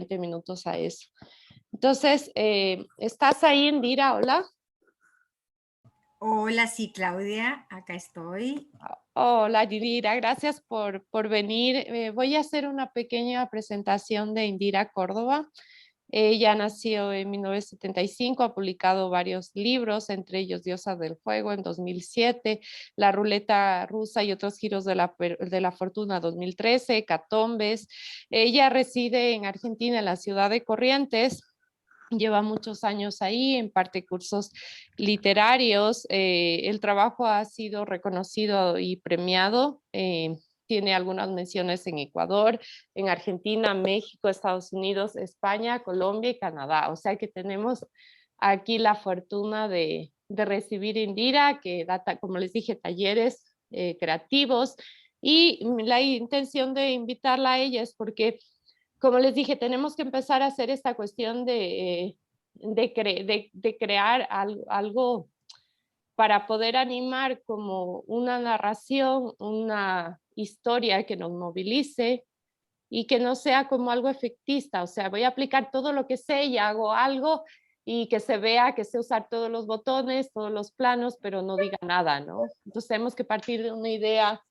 20 minutos a eso. Entonces, ¿estás ahí, Indira? Hola. Hola, sí, Claudia, acá estoy. Hola, Indira, gracias por venir. Voy a hacer una pequeña presentación de Indira Córdoba. Ella nació en 1975, ha publicado varios libros, entre ellos Diosa del Fuego en 2007, La Ruleta Rusa y otros giros de la fortuna 2013, Catombes. Ella reside en Argentina, en la ciudad de Corrientes. Lleva muchos años ahí, imparte cursos literarios. El trabajo ha sido reconocido y premiado. Tiene algunas menciones en Ecuador, en Argentina, México, Estados Unidos, España, Colombia y Canadá. O sea que tenemos aquí la fortuna de recibir a Indira, que da, como les dije, talleres creativos. Y la intención de invitarla a ella es porque, como les dije, tenemos que empezar a hacer esta cuestión de crear algo para poder animar como una narración, una historia que nos movilice y que no sea como algo efectista. O sea, voy a aplicar todo lo que sé y hago algo y que se vea que sé usar todos los botones, todos los planos, pero no diga nada, ¿no? Entonces tenemos que partir de una idea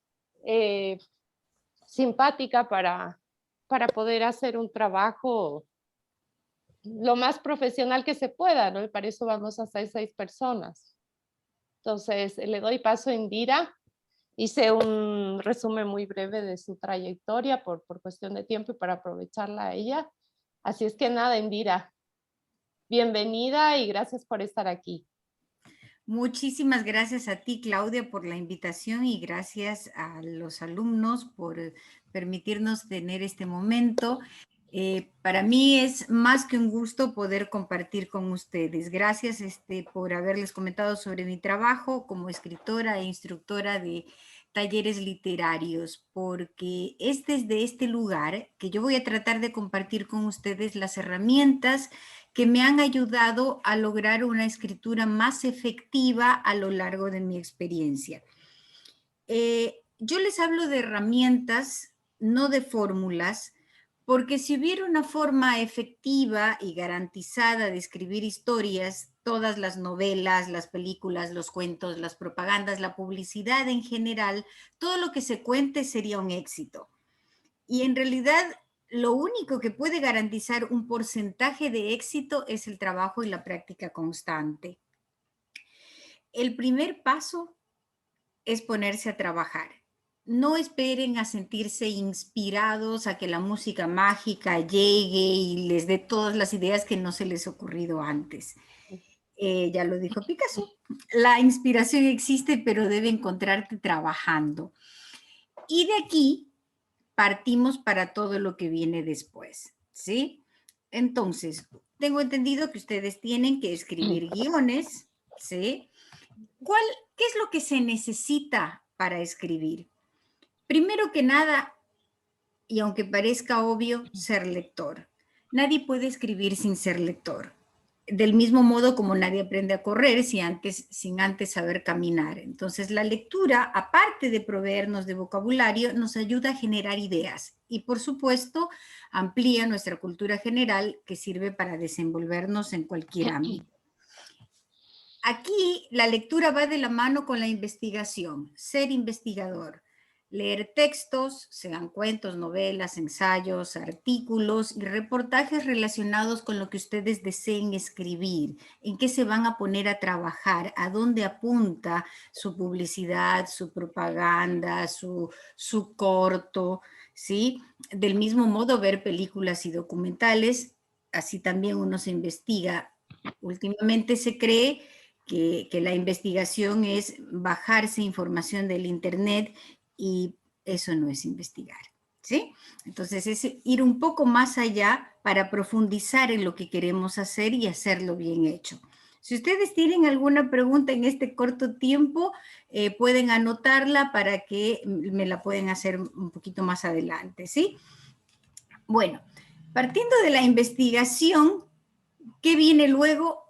simpática para poder hacer un trabajo lo más profesional que se pueda, ¿no? Y para eso vamos a hacer 6 personas. Entonces, le doy paso a Indira. Hice un resumen muy breve de su trayectoria por cuestión de tiempo y para aprovecharla a ella. Así es que nada, Indira, bienvenida y gracias por estar aquí. Muchísimas gracias a ti, Claudia, por la invitación y gracias a los alumnos por permitirnos tener este momento. Para mí es más que un gusto poder compartir con ustedes. Gracias por haberles comentado sobre mi trabajo como escritora e instructora de talleres literarios, porque es desde este lugar que yo voy a tratar de compartir con ustedes las herramientas que me han ayudado a lograr una escritura más efectiva a lo largo de mi experiencia. Yo les hablo de herramientas, no de fórmulas, porque si hubiera una forma efectiva y garantizada de escribir historias, todas las novelas, las películas, los cuentos, las propagandas, la publicidad en general, todo lo que se cuente sería un éxito. Y en realidad, lo único que puede garantizar un porcentaje de éxito es el trabajo y la práctica constante. El primer paso es ponerse a trabajar. No esperen a sentirse inspirados, a que la música mágica llegue y les dé todas las ideas que no se les ha ocurrido antes. Ya lo dijo Picasso, la inspiración existe, pero debe encontrarte trabajando. Y de aquí partimos para todo lo que viene después, ¿sí? Entonces, tengo entendido que ustedes tienen que escribir guiones, ¿sí? ¿Qué es lo que se necesita para escribir? Primero que nada, y aunque parezca obvio, ser lector. Nadie puede escribir sin ser lector. Del mismo modo como nadie aprende a correr sin antes saber caminar. Entonces, la lectura, aparte de proveernos de vocabulario, nos ayuda a generar ideas y, por supuesto, amplía nuestra cultura general que sirve para desenvolvernos en cualquier ámbito. Aquí la lectura va de la mano con la investigación, ser investigador, leer textos, sean cuentos, novelas, ensayos, artículos y reportajes relacionados con lo que ustedes deseen escribir, en qué se van a poner a trabajar, a dónde apunta su publicidad, su propaganda, su corto, ¿sí? Del mismo modo, ver películas y documentales, así también uno se investiga. Últimamente se cree que la investigación es bajarse información del internet y eso no es investigar, ¿sí? Entonces es ir un poco más allá para profundizar en lo que queremos hacer y hacerlo bien hecho. Si ustedes tienen alguna pregunta en este corto tiempo, pueden anotarla para que me la pueden hacer un poquito más adelante, ¿sí? Bueno, partiendo de la investigación, ¿qué viene luego?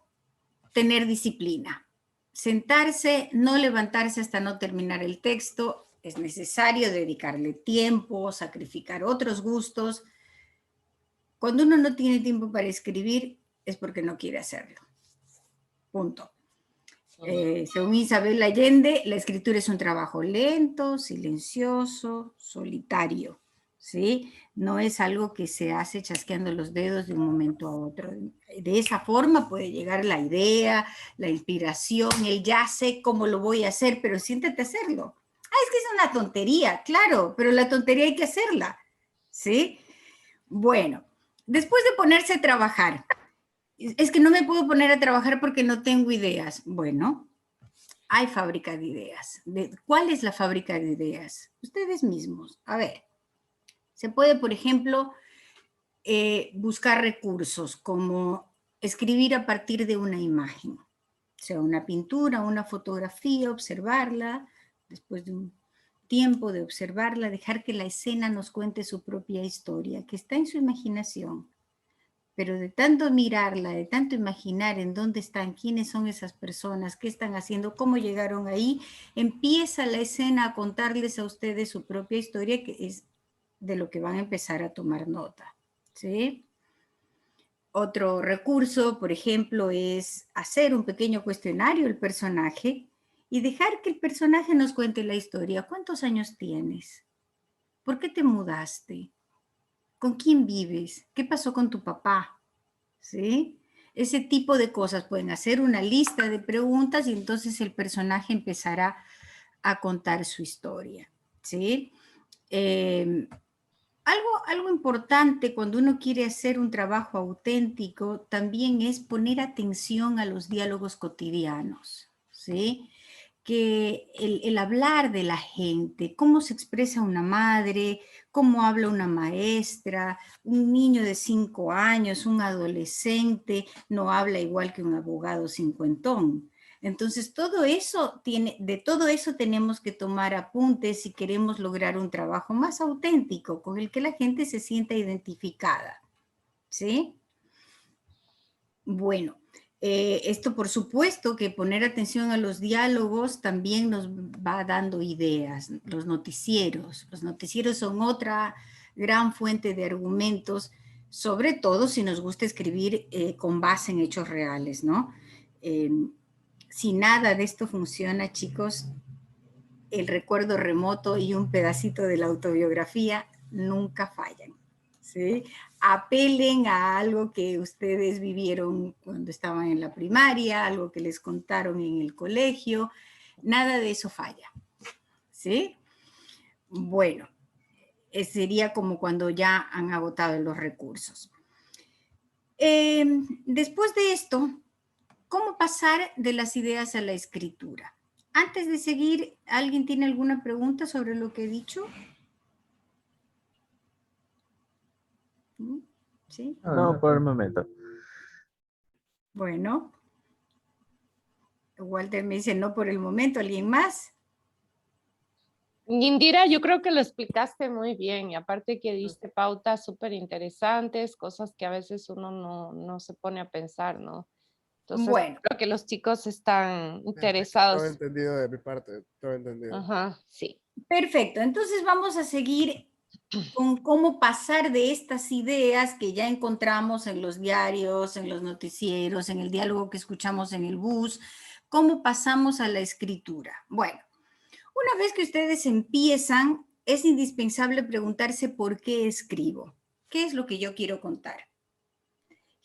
Tener disciplina. Sentarse, no levantarse hasta no terminar el texto. Es necesario dedicarle tiempo, sacrificar otros gustos, Cuando uno no tiene tiempo para escribir es porque no quiere hacerlo. Punto. Según Isabel Allende, la escritura es un trabajo lento, silencioso, solitario, ¿sí? No es algo que se hace chasqueando los dedos de un momento a otro. De esa forma puede llegar la idea, la inspiración, el ya sé cómo lo voy a hacer, pero siéntate a hacerlo. Ah, es que es una tontería, claro, pero la tontería hay que hacerla, ¿sí? Bueno, después de ponerse a trabajar, es que no me puedo poner a trabajar porque no tengo ideas. Bueno, hay fábrica de ideas. ¿Cuál es la fábrica de ideas? Ustedes mismos. A ver, se puede, por ejemplo, buscar recursos como escribir a partir de una imagen, o sea, una pintura, una fotografía, observarla, después de un tiempo de observarla, dejar que la escena nos cuente su propia historia, que está en su imaginación. Pero de tanto mirarla, de tanto imaginar en dónde están, quiénes son esas personas, qué están haciendo, cómo llegaron ahí, empieza la escena a contarles a ustedes su propia historia, que es de lo que van a empezar a tomar nota, ¿sí? Otro recurso, por ejemplo, es hacer un pequeño cuestionario del personaje y dejar que el personaje nos cuente la historia. ¿Cuántos años tienes? ¿Por qué te mudaste? ¿Con quién vives? ¿Qué pasó con tu papá? ¿Sí? Ese tipo de cosas. Pueden hacer una lista de preguntas y entonces el personaje empezará a contar su historia, ¿sí? Algo importante cuando uno quiere hacer un trabajo auténtico también es poner atención a los diálogos cotidianos, ¿sí? Que el hablar de la gente, cómo se expresa una madre, cómo habla una maestra, un niño de 5 años, un adolescente, no habla igual que un abogado cincuentón. Entonces, de todo eso tenemos que tomar apuntes si queremos lograr un trabajo más auténtico, con el que la gente se sienta identificada, ¿sí? Bueno, esto por supuesto que poner atención a los diálogos también nos va dando ideas. Los noticieros son otra gran fuente de argumentos, sobre todo si nos gusta escribir con base en hechos reales, ¿no? Si nada de esto funciona, chicos, el recuerdo remoto y un pedacito de la autobiografía nunca fallan, ¿sí? Apelen a algo que ustedes vivieron cuando estaban en la primaria, algo que les contaron en el colegio, nada de eso falla, ¿sí? Bueno, sería como cuando ya han agotado los recursos. Después de esto, ¿cómo pasar de las ideas a la escritura? Antes de seguir, ¿alguien tiene alguna pregunta sobre lo que he dicho? ¿Sí? No, por el momento. Bueno, Walter me dice no por el momento. ¿Alguien más? Indira, yo creo que lo explicaste muy bien y aparte que diste pautas súper interesantes, cosas que a veces uno no se pone a pensar, ¿no? Entonces, Bueno, creo que los chicos están Todo interesados. entendido de mi parte, todo entendido. Ajá, sí. perfecto. Entonces vamos a seguir con cómo pasar de estas ideas que ya encontramos en los diarios, en los noticieros, en el diálogo que escuchamos en el bus, cómo pasamos a la escritura. Bueno, una vez que ustedes empiezan, es indispensable preguntarse por qué escribo. ¿Qué es lo que yo quiero contar?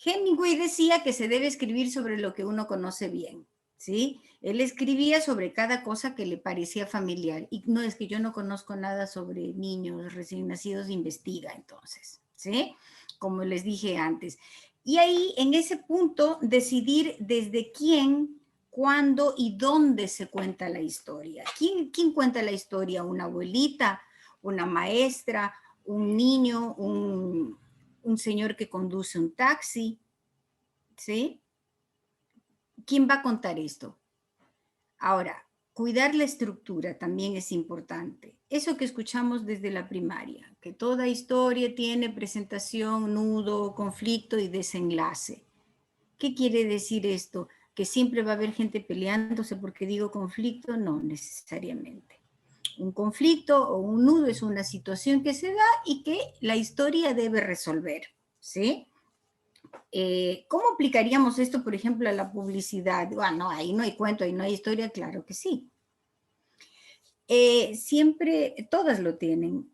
Hemingway decía que se debe escribir sobre lo que uno conoce bien, ¿sí? Él escribía sobre cada cosa que le parecía familiar. Y no es que yo no conozco nada sobre niños recién nacidos, investiga entonces, ¿sí? Como les dije antes. Y ahí, en ese punto, decidir desde quién, cuándo y dónde se cuenta la historia. ¿Quién cuenta la historia? ¿Una abuelita? ¿Una maestra? ¿Un niño? ¿Un señor que conduce un taxi? ¿Sí? ¿Quién va a contar esto? Ahora, cuidar la estructura también es importante. Eso que escuchamos desde la primaria, que toda historia tiene presentación, nudo, conflicto y desenlace. ¿Qué quiere decir esto? ¿Que siempre va a haber gente peleándose porque digo conflicto? No necesariamente. Un conflicto o un nudo es una situación que se da y que la historia debe resolver, ¿sí? ¿Cómo aplicaríamos esto, por ejemplo, a la publicidad? Bueno, ahí no hay cuento, ahí no hay historia, claro que sí. Siempre, todas lo tienen.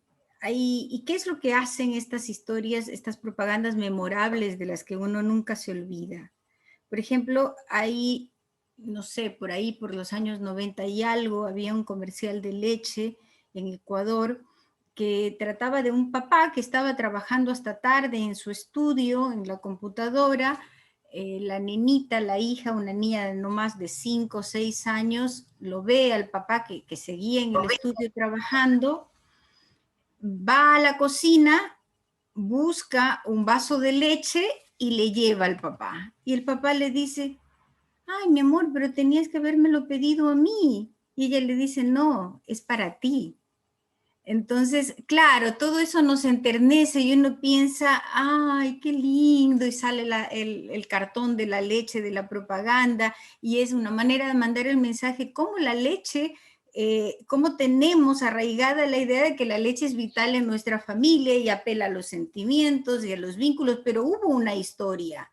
¿Y qué es lo que hacen estas historias, estas propagandas memorables de las que uno nunca se olvida? Por ejemplo, ahí, no sé, por ahí, por los años 90 y algo, había un comercial de leche en Ecuador que trataba de un papá que estaba trabajando hasta tarde en su estudio, en la computadora. La nenita, la hija, una niña de no más de 5 o 6 años, lo ve al papá que seguía en el estudio trabajando, va a la cocina, busca un vaso de leche y le lleva al papá. Y el papá le dice, ay, mi amor, pero tenías que habérmelo pedido a mí. Y ella le dice, no, es para ti. Entonces, claro, todo eso nos enternece y uno piensa, ay, qué lindo, y sale el cartón de la leche, de la propaganda, y es una manera de mandar el mensaje, cómo la leche, cómo tenemos arraigada la idea de que la leche es vital en nuestra familia y apela a los sentimientos y a los vínculos, pero hubo una historia,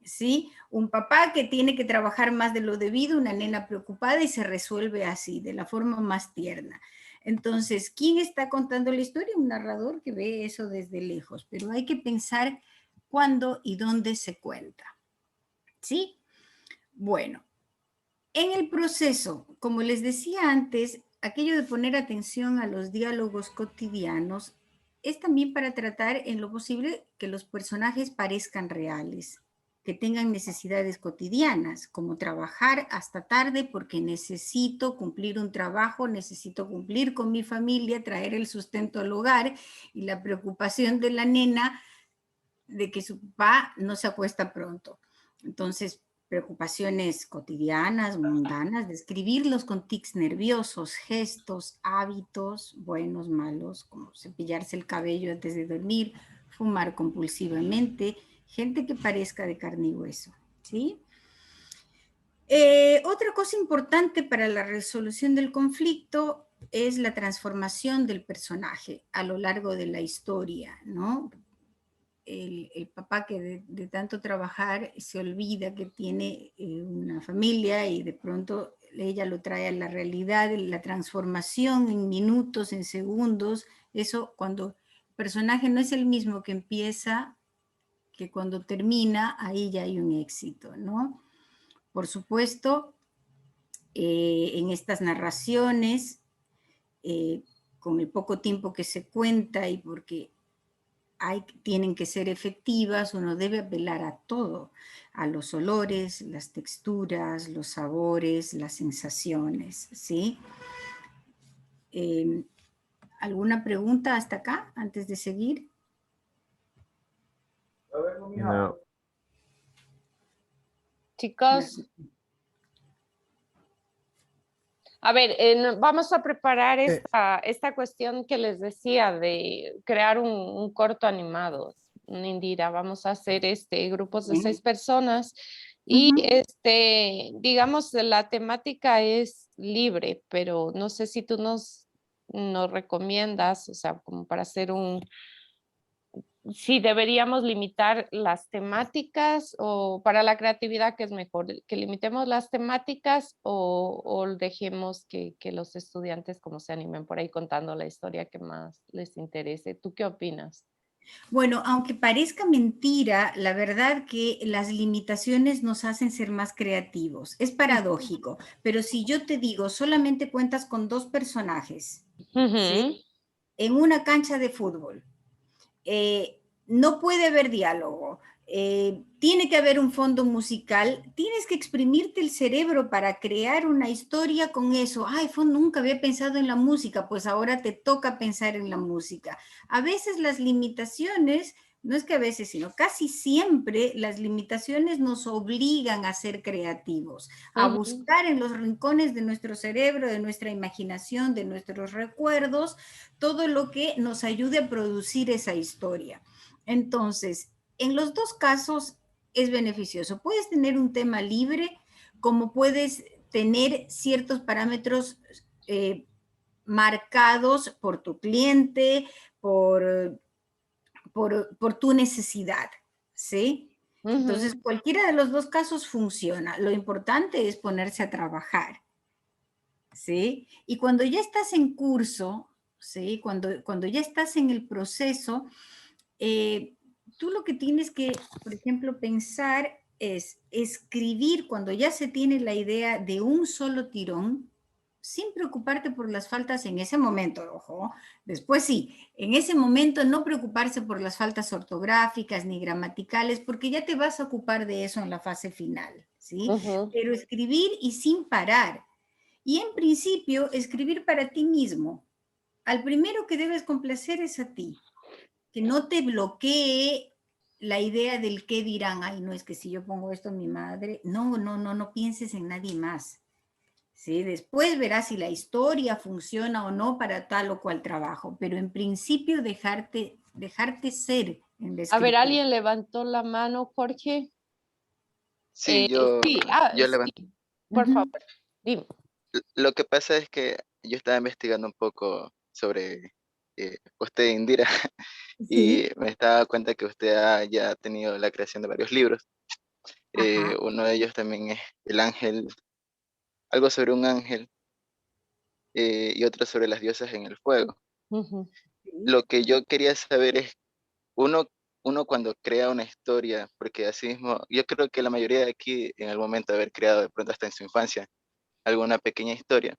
¿sí? Un papá que tiene que trabajar más de lo debido, una nena preocupada y se resuelve así, de la forma más tierna. Entonces, ¿quién está contando la historia? Un narrador que ve eso desde lejos, pero hay que pensar cuándo y dónde se cuenta, ¿sí? Bueno, en el proceso, como les decía antes, aquello de poner atención a los diálogos cotidianos es también para tratar en lo posible que los personajes parezcan reales, que tengan necesidades cotidianas, como trabajar hasta tarde porque necesito cumplir un trabajo, necesito cumplir con mi familia, traer el sustento al hogar, y la preocupación de la nena de que su papá no se acuesta pronto. Entonces, preocupaciones cotidianas, mundanas, describirlos con tics nerviosos, gestos, hábitos, buenos, malos, como cepillarse el cabello antes de dormir, fumar compulsivamente, gente que parezca de carne y hueso, ¿sí? Otra cosa importante para la resolución del conflicto es la transformación del personaje a lo largo de la historia, ¿no? El papá que de tanto trabajar se olvida que tiene una familia y de pronto ella lo trae a la realidad, la transformación en minutos, en segundos, eso cuando el personaje no es el mismo que empieza, que cuando termina, ahí ya hay un éxito, ¿no? Por supuesto, en estas narraciones, con el poco tiempo que se cuenta y porque tienen que ser efectivas, uno debe apelar a todo, a los olores, las texturas, los sabores, las sensaciones, ¿sí? ¿Alguna pregunta hasta acá, antes de seguir? No. Chicos, a ver, vamos a preparar esta cuestión que les decía de crear un corto animado. Indira, vamos a hacer grupos de 6 personas y digamos, la temática es libre, pero no sé si tú nos recomiendas, o sea, como para hacer si deberíamos limitar las temáticas o para la creatividad, ¿qué es mejor? ¿Que limitemos las temáticas o dejemos que los estudiantes como se animen por ahí contando la historia que más les interese? ¿Tú qué opinas? Bueno, aunque parezca mentira, la verdad que las limitaciones nos hacen ser más creativos. Es paradójico, pero si yo te digo, solamente cuentas con 2 personajes, ¿sí? En una cancha de fútbol, no puede haber diálogo, tiene que haber un fondo musical, tienes que exprimirte el cerebro para crear una historia con eso. Ay, nunca había pensado en la música, pues ahora te toca pensar en la música. A veces las limitaciones, no es que a veces, sino casi siempre las limitaciones nos obligan a ser creativos, a buscar en los rincones de nuestro cerebro, de nuestra imaginación, de nuestros recuerdos, todo lo que nos ayude a producir esa historia. Entonces, en los 2 casos es beneficioso. Puedes tener un tema libre, como puedes tener ciertos parámetros marcados por tu cliente, por por tu necesidad, ¿sí? Entonces, cualquiera de los dos casos funciona. Lo importante es ponerse a trabajar, ¿sí? Y cuando ya estás en curso, ¿sí? Cuando ya estás en el proceso, tú lo que tienes que, por ejemplo, pensar es escribir cuando ya se tiene la idea de un solo tirón, sin preocuparte por las faltas en ese momento, ojo. Después sí, en ese momento no preocuparse por las faltas ortográficas ni gramaticales, porque ya te vas a ocupar de eso en la fase final, ¿sí? Pero escribir y sin parar. Y en principio, escribir para ti mismo. Al primero que debes complacer es a ti. Que no te bloquee la idea del qué dirán. Ay, no, es que si yo pongo esto a mi madre. No pienses en nadie más. ¿Sí? Después verás si la historia funciona o no para tal o cual trabajo. Pero en principio dejarte ser en la A ver, escritura. alguien levantó la mano, Jorge. Sí, Sí, yo levanto. sí, por favor, dime. Lo que pasa es que yo estaba investigando un poco sobre usted, Indira, y Sí. me estaba dando cuenta que usted ha ya tenido la creación de varios libros. Ajá. Uno de ellos también es El Ángel, algo sobre un ángel, y otro sobre las diosas en el fuego. Sí. Lo que yo quería saber es, uno, uno cuando crea una historia, porque así mismo, yo creo que la mayoría de aquí, en el momento de haber creado de pronto hasta en su infancia, alguna pequeña historia,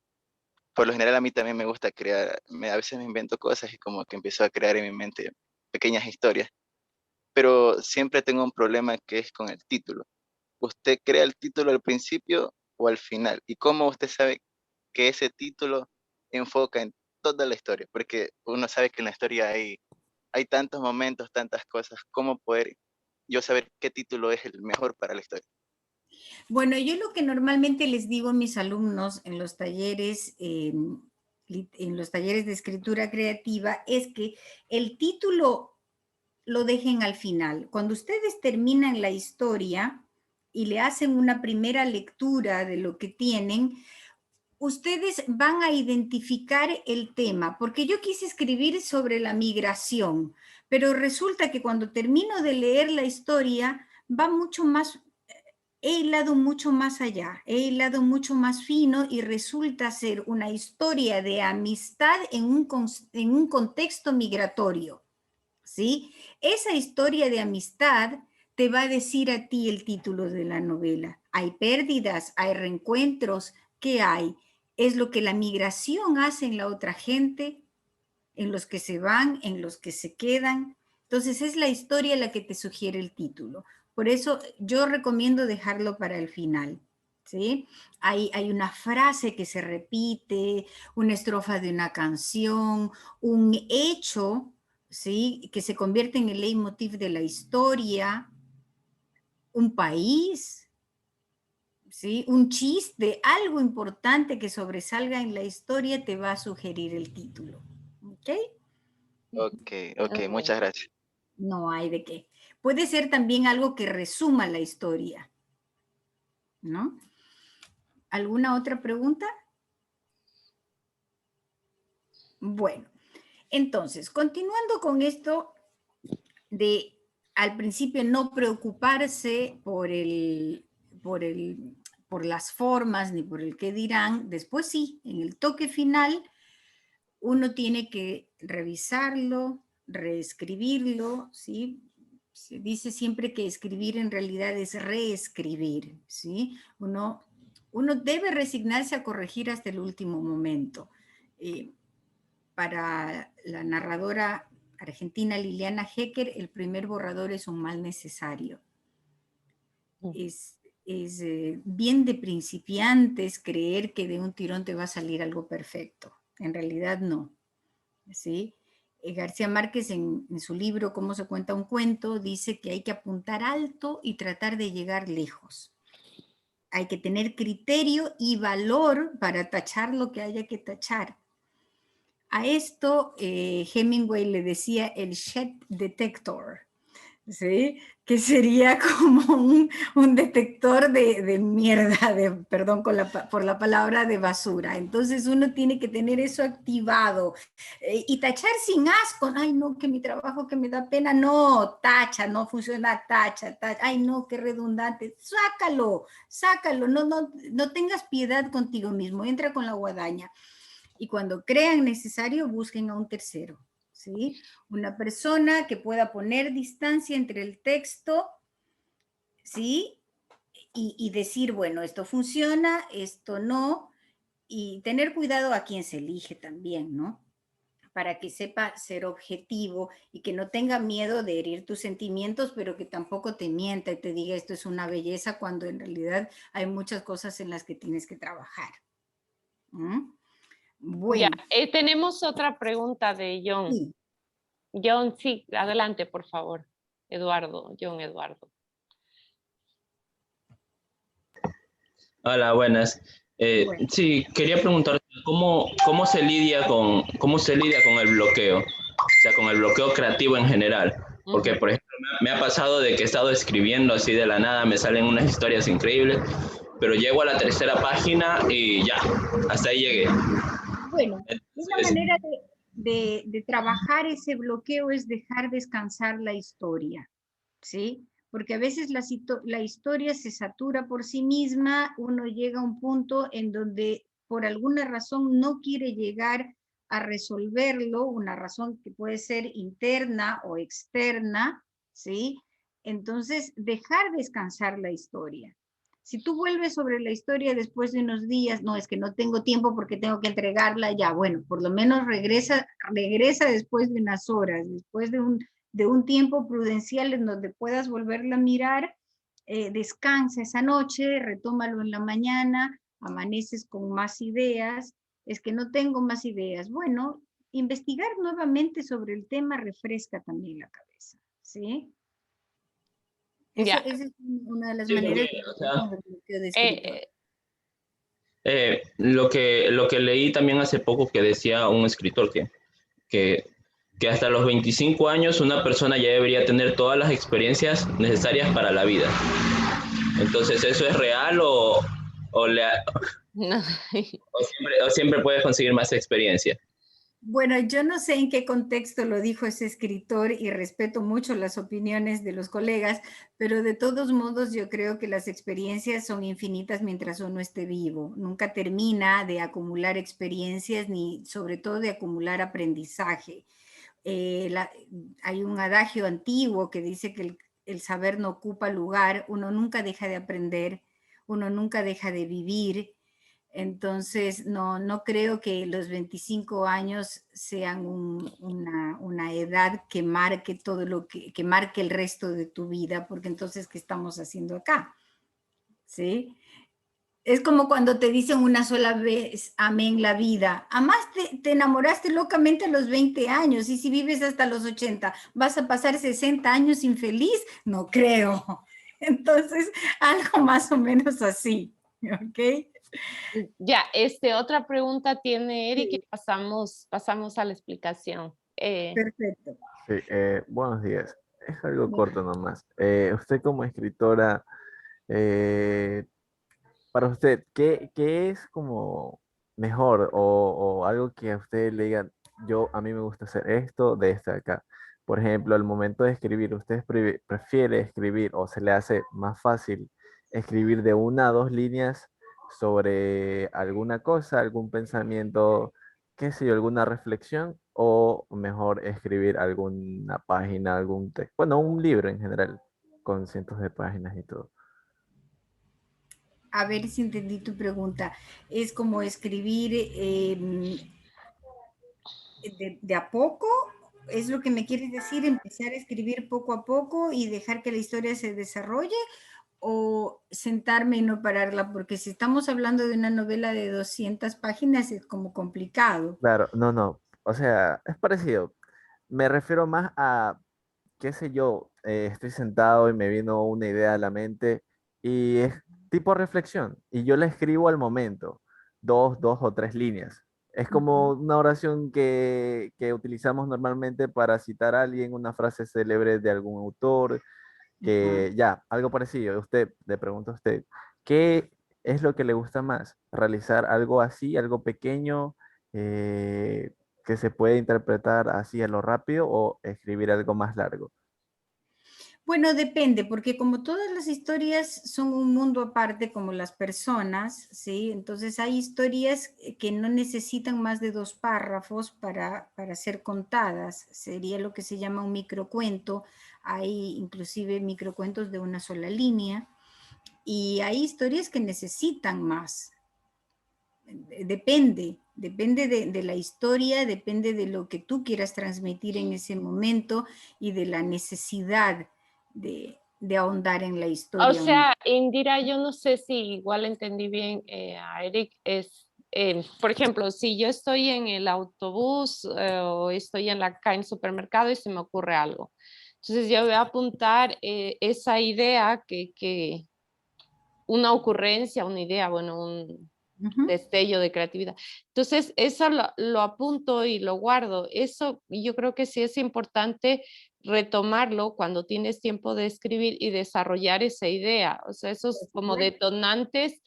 por lo general a mí también me gusta crear, a veces me invento cosas y como que empiezo a crear en mi mente pequeñas historias, pero siempre tengo un problema que es con el título. ¿Usted crea el título al principio o al final? ¿Y cómo usted sabe que ese título enfoca en toda la historia? Porque uno sabe que en la historia hay tantos momentos, tantas cosas, ¿cómo poder yo saber qué título es el mejor para la historia? Bueno, yo lo que normalmente les digo a mis alumnos en los talleres de escritura creativa es que el título lo dejen al final. Cuando ustedes terminan la historia y le hacen una primera lectura de lo que tienen, ustedes van a identificar el tema, porque yo quise escribir sobre la migración, pero resulta que cuando termino de leer la historia va mucho más, he hilado mucho más allá, he hilado mucho más fino y resulta ser una historia de amistad en un contexto migratorio, ¿sí? Esa historia de amistad te va a decir a ti el título de la novela. Hay pérdidas, hay reencuentros, ¿qué hay? Es lo que la migración hace en la otra gente, en los que se van, en los que se quedan. Entonces es la historia la que te sugiere el título. Por eso yo recomiendo dejarlo para el final. ¿Sí? Hay una frase que se repite, una estrofa de una canción, un hecho, ¿sí? Que se convierte en el leitmotiv de la historia, un país, ¿sí? Un chiste, algo importante que sobresalga en la historia te va a sugerir el título. ¿Ok? Ok, ok, muchas gracias. No hay de qué. Puede ser también algo que resuma la historia, ¿no? ¿Alguna otra pregunta? Bueno, entonces, continuando con esto de al principio no preocuparse por las formas ni por el qué dirán, después sí, en el toque final uno tiene que revisarlo, reescribirlo, ¿sí? Se dice siempre que escribir en realidad es reescribir, ¿sí? Uno debe resignarse a corregir hasta el último momento. Para la narradora argentina Liliana Hecker, el primer borrador es un mal necesario. Es bien de principiantes creer que de un tirón te va a salir algo perfecto. En realidad no. ¿Sí? García Márquez en su libro Cómo se cuenta un cuento dice que hay que apuntar alto y tratar de llegar lejos. Hay que tener criterio y valor para tachar lo que haya que tachar. A esto Hemingway le decía el shit detector, ¿sí? Que sería como un detector de mierda, perdón por la palabra, de basura. Entonces uno tiene que tener eso activado y tachar sin asco. Ay, no, que mi trabajo que me da pena. No, tacha, no funciona, tacha. Ay, no, qué redundante. Sácalo, sácalo. No tengas piedad contigo mismo. Entra con la guadaña. Y cuando crean necesario, busquen a un tercero. ¿Sí? Una persona que pueda poner distancia entre el texto, ¿sí? Y decir, bueno, esto funciona, esto no, y tener cuidado a quien se elige también, ¿no? Para que sepa ser objetivo y que no tenga miedo de herir tus sentimientos, pero que tampoco te mienta y te diga esto es una belleza cuando en realidad hay muchas cosas en las que tienes que trabajar. ¿Mm? Ya, Bueno, tenemos otra pregunta de John. sí. John, sí, adelante, por favor. Eduardo, John Eduardo. Hola, buenas. Bueno. Sí, quería preguntar cómo cómo se lidia con el bloqueo, o sea, con el bloqueo creativo en general. Porque, por ejemplo, me ha pasado de que he estado escribiendo así de la nada, me salen unas historias increíbles, pero llego a la tercera página y ya, hasta ahí llegué. Bueno, una Entonces, manera de trabajar ese bloqueo es dejar descansar la historia, ¿sí? Porque a veces la historia se satura por sí misma, uno llega a un punto en donde por alguna razón no quiere llegar a resolverlo, una razón que puede ser interna o externa, ¿sí? Entonces, dejar descansar la historia. Si tú vuelves sobre la historia después de unos días, no, es que no tengo tiempo porque tengo que entregarla ya, bueno, por lo menos regresa después de unas horas, después de un tiempo prudencial en donde puedas volverla a mirar, descansa esa noche, retómalo en la mañana, amaneces con más ideas, es que no tengo más ideas. Bueno, investigar nuevamente sobre el tema refresca también la cabeza, ¿sí? Ya, Esa es una de las sí, maneras porque, de o lidiar sea, con el bloqueo de escritor. eh, lo que leí también hace poco que decía un escritor que, que hasta los 25 años una persona ya debería tener todas las experiencias necesarias para la vida. Entonces, ¿eso es real no. o siempre puedes conseguir más experiencia? Bueno, yo no sé en qué contexto lo dijo ese escritor y respeto mucho las opiniones de los colegas, pero de todos modos yo creo que las experiencias son infinitas mientras uno esté vivo. Nunca termina de acumular experiencias ni sobre todo de acumular aprendizaje. Hay un adagio antiguo que dice que el saber no ocupa lugar, uno nunca deja de aprender, uno nunca deja de vivir. Entonces, no creo que los 25 años sean una edad que marque todo que marque el resto de tu vida, porque entonces, ¿qué estamos haciendo acá? ¿Sí? Es como cuando te dicen una sola vez, amén, la vida. Amaste, te enamoraste locamente a los 20 años y si vives hasta los 80, ¿vas a pasar 60 años infeliz? No creo. Entonces, algo más o menos así, ¿ok? Ya, otra pregunta tiene Eric y Sí, pasamos a la explicación. perfecto. Sí, buenos días. Es algo corto nomás. Usted como escritora, eh, para usted, ¿qué es como mejor o algo que a usted le diga, a mí me gusta hacer esto de esta acá? Por ejemplo, al momento de escribir, ¿usted prefiere escribir o se le hace más fácil escribir de una a dos líneas sobre alguna cosa, algún pensamiento, qué sé yo, alguna reflexión, o mejor escribir alguna página, algún texto, bueno, un libro en general, con cientos de páginas y todo? A ver si entendí tu pregunta. Es como escribir de a poco, es lo que me quieres decir, empezar a escribir poco a poco y dejar que la historia se desarrolle o sentarme y no pararla, porque si estamos hablando de una novela de 200 páginas es como complicado. Claro, no, o sea, es parecido. Me refiero más a, qué sé yo, estoy sentado y me vino una idea a la mente y es tipo reflexión y yo la escribo al momento, dos o tres líneas. Es como una oración que utilizamos normalmente para citar a alguien, una frase célebre de algún autor, Ajá. que ya, algo parecido. Usted, le pregunto a usted, ¿qué es lo que le gusta más? ¿Realizar algo así, algo pequeño, eh, que se puede interpretar así a lo rápido o escribir algo más largo? Bueno, depende, porque como todas las historias son un mundo aparte como las personas, ¿sí? Entonces hay historias que no necesitan más de 2 párrafos para ser contadas. Sería lo que se llama un microcuento. Hay inclusive microcuentos de una sola línea. Y hay historias que necesitan más. Depende de la historia, depende de lo que tú quieras transmitir en ese momento y de la necesidad de ahondar en la O historia. sea, Indira, yo no sé si igual entendí bien a Eric, por ejemplo, si yo estoy en el autobús o estoy acá en el supermercado y se me ocurre algo. Entonces yo voy a apuntar esa idea una ocurrencia, una idea, bueno, un Ujú. destello de creatividad. Entonces, eso lo apunto y lo guardo. Eso yo creo que sí es importante retomarlo cuando tienes tiempo de escribir y desarrollar esa idea. O sea, esos Por como supuesto. detonantes,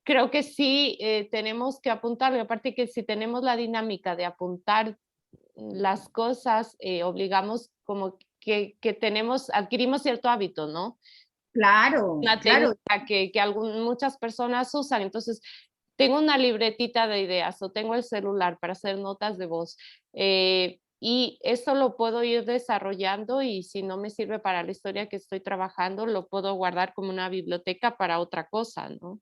creo que sí tenemos que apuntarlo. Y aparte que si tenemos la dinámica de apuntar las cosas, obligamos como que tenemos, adquirimos cierto hábito, ¿no? Claro, Una claro. técnica que muchas personas usan. Entonces, tengo una libretita de ideas o tengo el celular para hacer notas de voz. Y eso lo puedo ir desarrollando y si no me sirve para la historia que estoy trabajando, lo puedo guardar como una biblioteca para otra cosa, ¿no?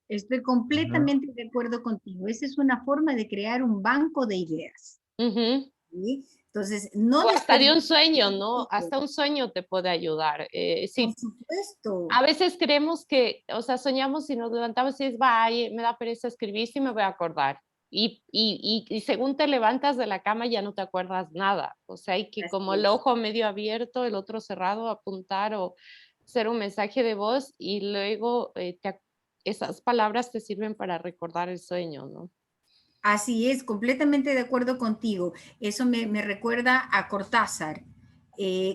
Estoy Ujú. completamente de acuerdo contigo. Esa es una forma de crear un banco de ideas. Ujú. ¿Sí? Entonces, no O hasta de un desperdicies sueño, ¿no? tiempo. Hasta un sueño te puede ayudar. Por Sí, supuesto. a veces creemos que, o sea, soñamos y nos levantamos y es, vaya, me da pereza escribir, sí me voy a acordar. Y según te levantas de la cama ya no te acuerdas nada. O sea, hay que como Así el es. ojo medio abierto, el otro cerrado, apuntar o hacer un mensaje de voz y luego esas palabras te sirven para recordar el sueño, ¿no? Así es, completamente de acuerdo contigo. Eso me recuerda a Cortázar.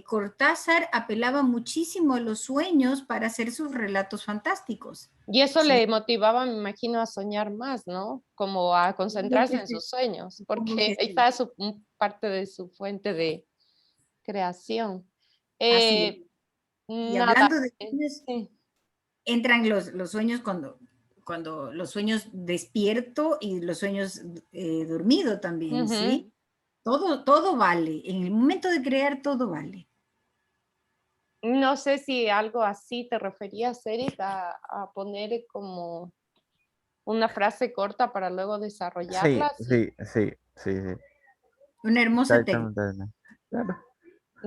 Cortázar apelaba muchísimo a los sueños para hacer sus relatos fantásticos. Y eso Sí, le motivaba, me imagino, a soñar más, ¿no? Como a supongo concentrarse que en sí, sus sueños, supongo porque que ahí sí. está parte de su fuente de creación. Así es. Eh, Y nada, hablando de sueños, sí. entran los sueños cuando los sueños despierto y los sueños dormido también, Ujú. ¿sí? Todo vale. En el momento de crear, todo vale. No sé si algo así te referías, Eric, a poner como una frase corta para luego Sí, desarrollarla. Sí. sí, sí, sí, sí. Una hermosa técnica. Exactamente. Ana. Claro.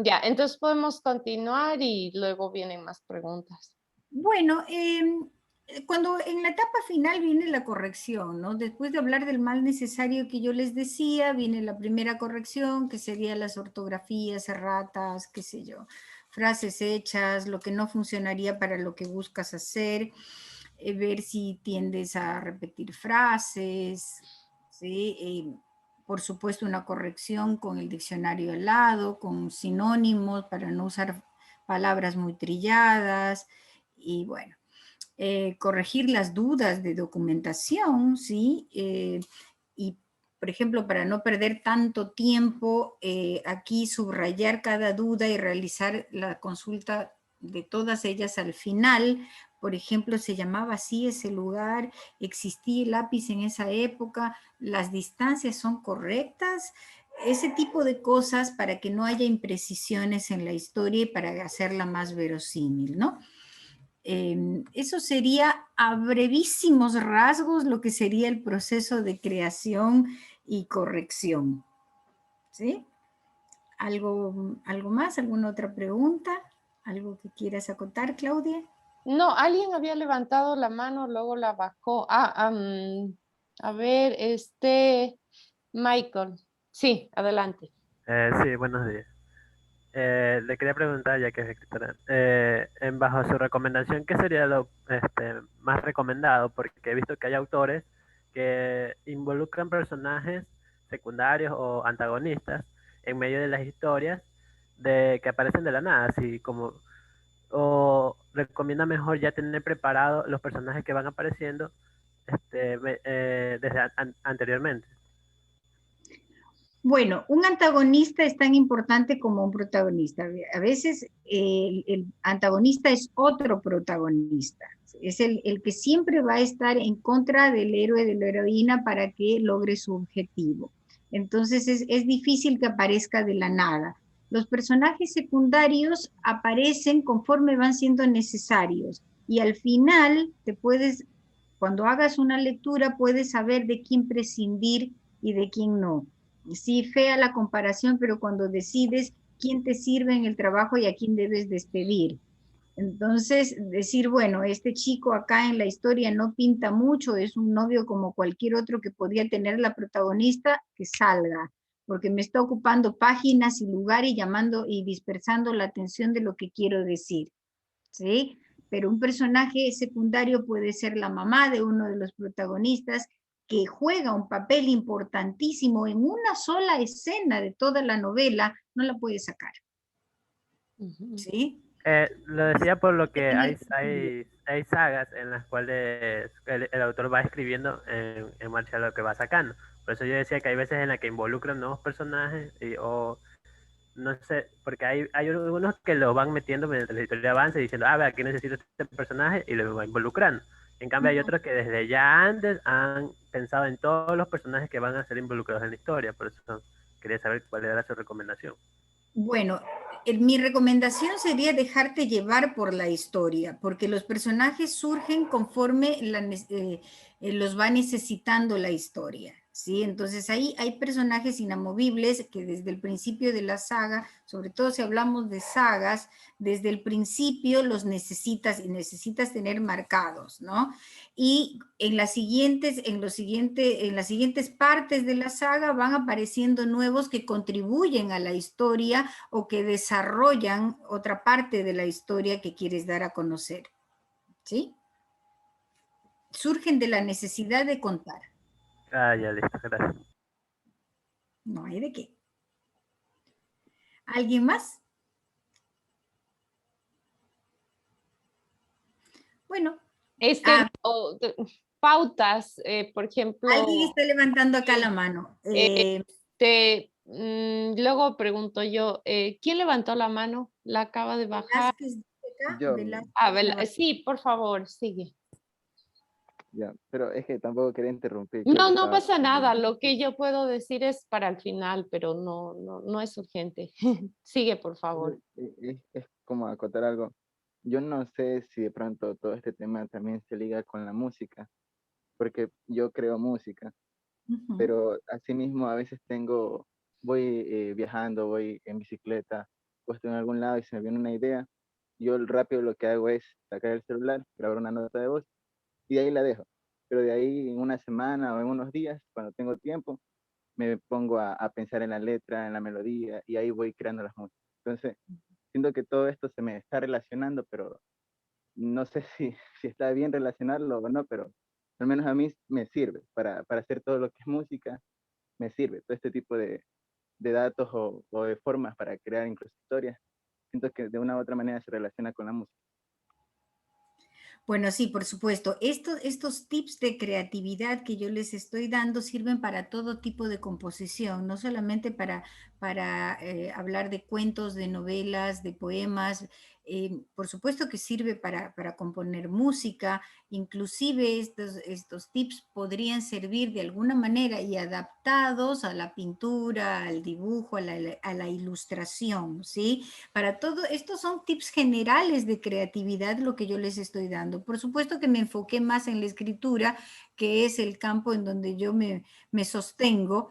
Ya, entonces podemos continuar y luego vienen más preguntas. Bueno, cuando en la etapa final viene la corrección, ¿no? Después de hablar del mal necesario que yo les decía, viene la primera corrección, que sería las ortografías, erratas, qué sé yo, frases hechas, lo que no funcionaría para lo que buscas hacer, ver si tiendes a repetir frases, ¿sí? Por supuesto, una corrección con el diccionario al lado, con sinónimos para no usar palabras muy trilladas y bueno, corregir las dudas de documentación, ¿sí? Y, por ejemplo, para no perder tanto tiempo, aquí subrayar cada duda y realizar la consulta de todas ellas al final. Por ejemplo, se llamaba así ese lugar, existía el lápiz en esa época, las distancias son correctas, ese tipo de cosas para que no haya imprecisiones en la historia y para hacerla más verosímil, ¿no? Eso sería a brevísimos rasgos lo que sería el proceso de creación y corrección. ¿Sí? ¿Algo más? ¿Alguna otra pregunta? ¿Algo que quieras acotar, Claudia? No, alguien había levantado la mano, luego la bajó. A ver, Michael. Sí, adelante. Sí, buenos días. Le quería preguntar, ya que es escritora, bajo su recomendación, ¿qué sería lo más recomendado? Porque he visto que hay autores que involucran personajes secundarios o antagonistas en medio de las historias que aparecen de la nada, así como, o recomienda mejor ya tener preparados los personajes que van apareciendo desde anteriormente. Bueno, un antagonista es tan importante como un protagonista. A veces el antagonista es otro protagonista. Es el que siempre va a estar en contra del héroe, de la heroína, para que logre su objetivo. Entonces es difícil que aparezca de la nada. Los personajes secundarios aparecen conforme van siendo necesarios. Y al final cuando hagas una lectura, puedes saber de quién prescindir y de quién no. Sí, fea la comparación, pero cuando decides quién te sirve en el trabajo y a quién debes despedir. Entonces, decir, bueno, este chico acá en la historia no pinta mucho, es un novio como cualquier otro que podría tener la protagonista, que salga, porque me está ocupando páginas y lugar y llamando y dispersando la atención de lo que quiero decir, ¿sí? Pero un personaje secundario puede ser la mamá de uno de los protagonistas, que juega un papel importantísimo en una sola escena de toda la novela, no la puede sacar. ¿Sí? Lo decía por lo que hay sagas en las cuales el autor va escribiendo en marcha lo que va sacando. Por eso yo decía que hay veces en las que involucran nuevos personajes o no sé, porque hay algunos que lo van metiendo mediante la historia de avance diciendo, ah, aquí necesito este personaje y lo va involucrando. En cambio hay otros que desde ya antes han pensado en todos los personajes que van a ser involucrados en la historia. Por eso quería saber cuál era su recomendación. Bueno, mi recomendación sería dejarte llevar por la historia, porque los personajes surgen conforme los va necesitando la historia, ¿sí? Entonces ahí hay personajes inamovibles que desde el principio de la saga, sobre todo si hablamos de sagas, desde el principio los necesitas y necesitas tener marcados, ¿no? Y en las siguientes partes de la saga van apareciendo nuevos que contribuyen a la historia o que desarrollan otra parte de la historia que quieres dar a conocer. ¿Sí? Surgen de la necesidad de contar. Ah, ya listo, gracias. No hay de qué. ¿Alguien más? Bueno. Pautas, por ejemplo. Alguien está levantando acá la mano. Luego pregunto yo, ¿quién levantó la mano? La acaba de bajar. Yo. Sí, por favor, sigue. Ya, pero es que tampoco quería interrumpir. No pasa nada. Lo que yo puedo decir es para el final, pero no es urgente. Sigue, por favor. Es como acotar algo. Yo no sé si de pronto todo este tema también se liga con la música, porque yo creo música, pero asimismo a veces voy viajando, voy en bicicleta, o estoy en algún lado y se me viene una idea, yo rápido lo que hago es sacar el celular, grabar una nota de voz y de ahí la dejo. Pero de ahí en una semana o en unos días, cuando tengo tiempo, me pongo a pensar en la letra, en la melodía y ahí voy creando las músicas. Entonces, siento que todo esto se me está relacionando, pero no sé si está bien relacionarlo o no, pero al menos a mí me sirve para hacer todo lo que es música, me sirve todo este tipo de datos o de formas para crear incluso historias. Siento que de una u otra manera se relaciona con la música. Bueno, sí, por supuesto. Estos tips de creatividad que yo les estoy dando sirven para todo tipo de composición, no solamente para hablar de cuentos, de novelas, de poemas. Por supuesto que sirve para componer música. Inclusive estos tips podrían servir de alguna manera y adaptados a la pintura, al dibujo, a la ilustración, ¿sí? Para todo, estos son tips generales de creatividad, lo que yo les estoy dando. Por supuesto que me enfoqué más en la escritura, que es el campo en donde yo me sostengo,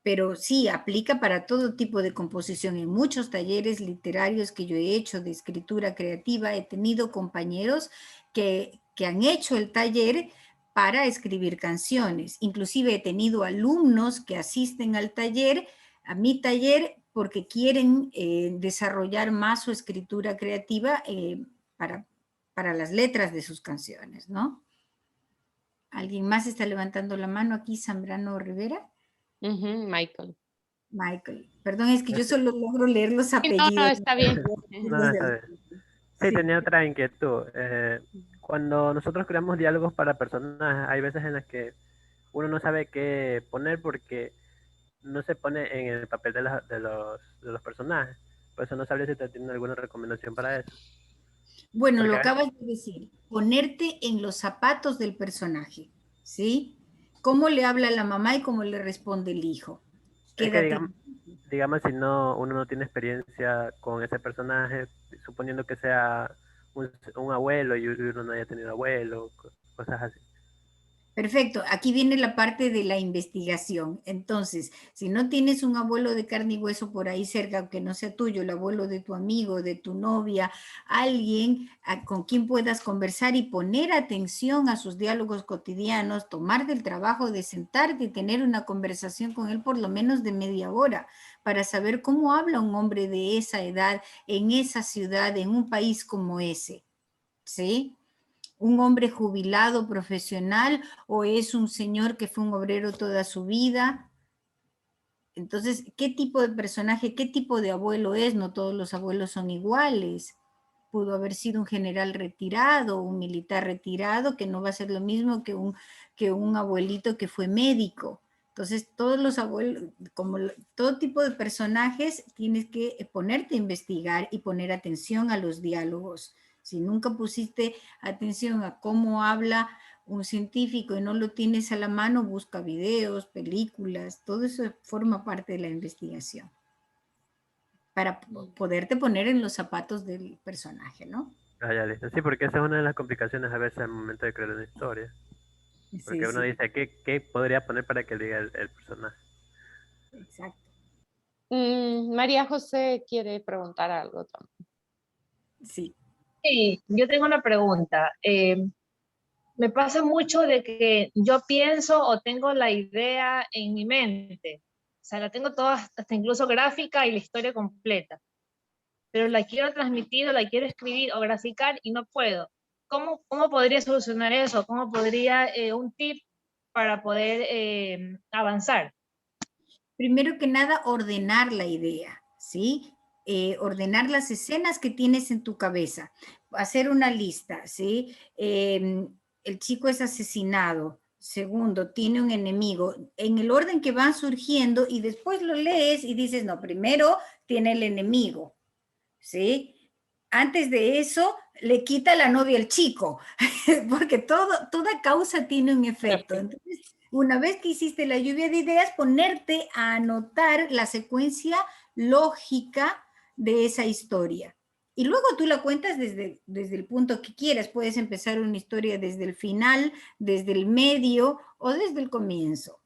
pero sí, aplica para todo tipo de composición. En muchos talleres literarios que yo he hecho de escritura creativa, he tenido compañeros que han hecho el taller para escribir canciones. Inclusive he tenido alumnos que asisten al taller, a mi taller, porque quieren desarrollar más su escritura creativa para para las letras de sus canciones, ¿no? ¿Alguien más está levantando la mano aquí? Zambrano Rivera. Michael. Michael. Perdón, es que yo solo logro leer los Sí, apellidos. no, está bien. No, está bien. Sí, Sí. tenía otra inquietud. Cuando nosotros creamos diálogos para personajes, hay veces en las que uno no sabe qué poner porque no se pone en el papel de los personajes. Por eso no sabría si te tiene alguna recomendación para eso. Bueno, lo Porque acabas de decir, ponerte en los zapatos del personaje, ¿sí? ¿Cómo le habla la mamá y cómo le responde el hijo? ¿Qué es que edad tiene? digamos si no, uno no tiene experiencia con ese personaje, suponiendo que sea un abuelo y uno no haya tenido abuelo, cosas así. Perfecto, aquí viene la parte de la investigación. Entonces, si no tienes un abuelo de carne y hueso por ahí cerca, aunque no sea tuyo, el abuelo de tu amigo, de tu novia, alguien con quien puedas conversar y poner atención a sus diálogos cotidianos, tomar del trabajo de sentarte y tener una conversación con él por lo menos de media hora para saber cómo habla un hombre de esa edad en esa ciudad, en un país como ese, ¿sí? ¿Un hombre jubilado profesional o es un señor que fue un obrero toda su vida? Entonces, ¿qué tipo de personaje, qué tipo de abuelo es? No todos los abuelos son iguales. Pudo haber sido un general retirado, un militar retirado, que no va a ser lo mismo que un abuelito que fue médico. Entonces, todos los abuelos, como todo tipo de personajes, tienes que ponerte a investigar y poner atención a los diálogos. Si nunca pusiste atención a cómo habla un científico y no lo tienes a la mano, busca videos, películas, todo eso forma parte de la investigación para poderte poner en los zapatos del personaje, ¿no? Ah, ya listo. Sí, porque esa es una de las complicaciones a veces al momento de crear una historia. Sí, Porque uno sí, dice, ¿qué podría poner para que diga el personaje? exacto. María José quiere preguntar algo también. Sí. Sí, yo tengo una pregunta. Me pasa mucho de que yo pienso o tengo la idea en mi mente. O sea, la tengo toda, hasta incluso gráfica y la historia completa. Pero la quiero transmitir o la quiero escribir o graficar y no puedo. ¿Cómo podría solucionar eso? ¿Cómo podría un tip para poder avanzar? Primero que nada, ordenar la idea, ¿sí? Ordenar las escenas que tienes en tu cabeza. Hacer una lista, ¿sí? El chico es asesinado. Segundo, tiene un enemigo. En el orden que van surgiendo y después lo lees y dices, no, primero tiene el enemigo, ¿sí? Antes de eso, le quita la novia al chico, porque toda causa tiene un efecto. Entonces, una vez que hiciste la lluvia de ideas, ponerte a anotar la secuencia lógica de esa historia. Y luego tú la cuentas desde el punto que quieras. Puedes empezar una historia desde el final, desde el medio o desde el comienzo.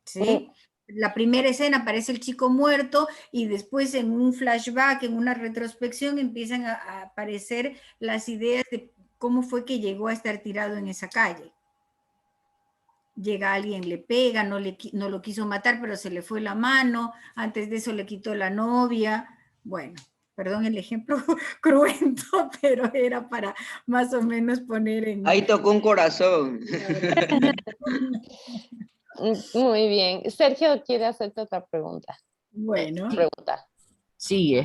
¿Sí? La primera escena aparece el chico muerto y después en un flashback, en una retrospección, empiezan a aparecer las ideas de cómo fue que llegó a estar tirado en esa calle. Llega alguien, le pega, no lo quiso matar, pero se le fue la mano, antes de eso le quitó la novia. Bueno, perdón el ejemplo cruento, pero era para más o menos poner en... Ahí tocó un corazón. Muy bien. Sergio quiere hacerte otra pregunta. Bueno. Pregunta. Sí,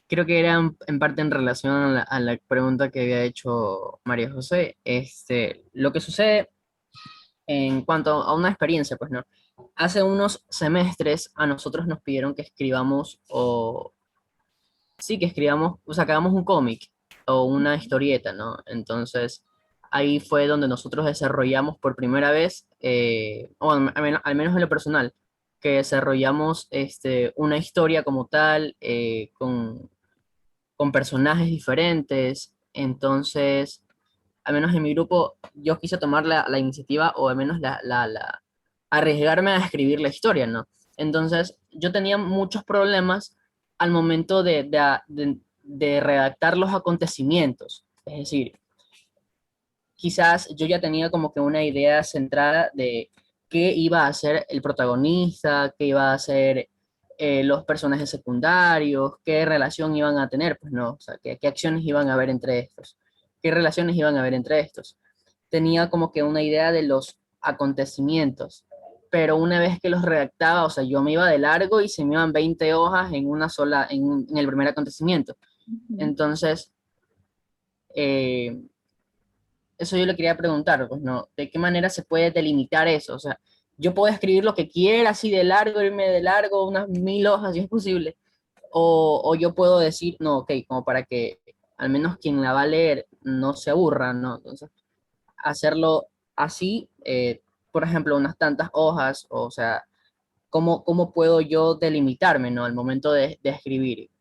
creo que era en parte en relación a la pregunta que había hecho María José. Lo que sucede en cuanto a una experiencia, pues no. Hace unos semestres a nosotros nos pidieron que escribamos, sí, que escribamos, o sea, que hagamos un cómic o una historieta, ¿no? Entonces, ahí fue donde nosotros desarrollamos por primera vez, o al menos en lo personal, que desarrollamos una historia como tal, con personajes diferentes. Entonces, al menos en mi grupo, yo quise tomar la iniciativa o al menos arriesgarme a escribir la historia, ¿no? Entonces, yo tenía muchos problemas al momento de redactar los acontecimientos. Es decir, quizás yo ya tenía como que una idea centrada de qué iba a hacer el protagonista, qué iba a hacer los personajes secundarios, qué relación iban a tener, pues no, o sea, qué acciones iban a haber entre estos, qué relaciones iban a haber entre estos. Tenía como que una idea de los acontecimientos, pero una vez que los redactaba, o sea, yo me iba de largo y se me iban 20 hojas en una sola, en el primer acontecimiento. Entonces, eso yo le quería preguntar, pues no, ¿de qué manera se puede delimitar eso? O sea, yo puedo escribir lo que quiera, así de largo, irme de largo, unas 1000 hojas, si es posible, o yo puedo decir, no, ok, como para que al menos quien la va a leer no se aburra, ¿no? Entonces, hacerlo así, por ejemplo, unas tantas hojas, o sea, ¿cómo puedo yo delimitarme, ¿no? Al momento de escribir?